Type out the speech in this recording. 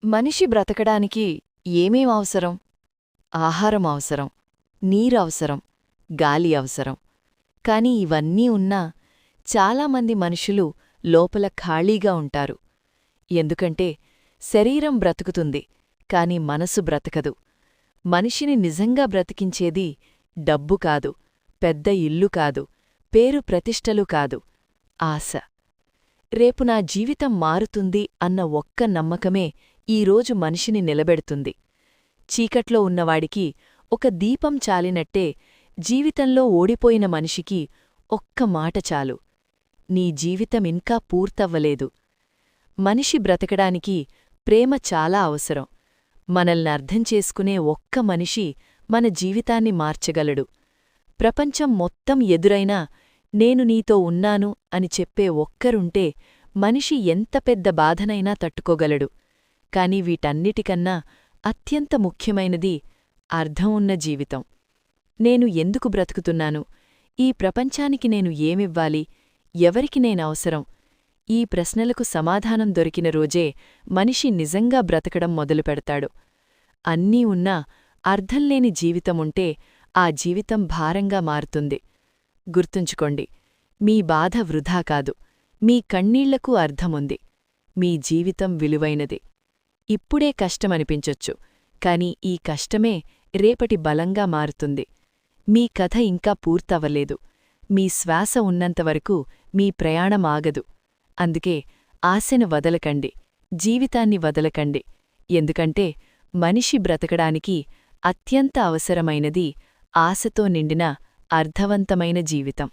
మనిషి బ్రతకడానికి ఏమేం అవసరం? ఆహారం అవసరం, నీరవసరం, గాలి అవసరం. కాని ఇవన్నీ ఉన్నా చాలామంది మనుషులు లోపల ఖాళీగా ఉంటారు. ఎందుకంటే శరీరం బ్రతుకుతుంది, కాని మనసు బ్రతకదు. మనిషిని నిజంగా బ్రతికించేది డబ్బు కాదు, పెద్ద ఇల్లు కాదు, పేరు ప్రతిష్టలు కాదు, ఆశ. రేపు నా జీవితం మారుతుంది అన్న ఒక్క నమ్మకమే ఈరోజు మనిషిని నిలబెడుతుంది. చీకట్లో ఉన్నవాడికి ఒక దీపం చాలినట్టే జీవితంలో ఓడిపోయిన మనిషికి ఒక్క మాట చాలు: నీ జీవితమింకా పూర్తవ్వలేదు. మనిషి బ్రతకడానికి ప్రేమ చాలా అవసరం. మనల్నర్థం చేసుకునే ఒక్క మనిషి మన జీవితాన్ని మార్చగలడు. ప్రపంచం మొత్తం ఎదురైనా నేను నీతో ఉన్నాను అని చెప్పే ఒక్కరుంటే మనిషి ఎంత పెద్ద బాధనైనా తట్టుకోగలడు. కాని వీటన్నిటికన్నా అత్యంత ముఖ్యమైనది అర్థం ఉన్న జీవితం. నేను ఎందుకు బ్రతుకుతున్నాను? ఈ ప్రపంచానికి నేను ఏమివ్వాలి? ఎవరికి నేనవసరం? ఈ ప్రశ్నలకు సమాధానం దొరికిన రోజే మనిషి నిజంగా బ్రతకడం మొదలుపెడతాడు. అన్నీ ఉన్నా అర్థంలేని జీవితముంటే ఆ జీవితం భారంగా మారుతుంది. గుర్తుంచుకోండి, మీ బాధ వృధా కాదు, మీ కన్నీళ్లకు అర్థముంది. మీ జీవితం విలువైనది. ఇప్పుడే కష్టమనిపించొచ్చు, కాని ఈ కష్టమే రేపటి బలంగా మారుతుంది. మీ కథ ఇంకా పూర్తవలేదు. మీ శ్వాస ఉన్నంతవరకు మీ ప్రయాణం ఆగదు. అందుకే ఆశను వదలకండి, జీవితాన్ని వదలకండి. ఎందుకంటే మనిషి బ్రతకడానికి అత్యంత అవసరమైనది ఆశతో నిండిన అర్థవంతమైన జీవితం.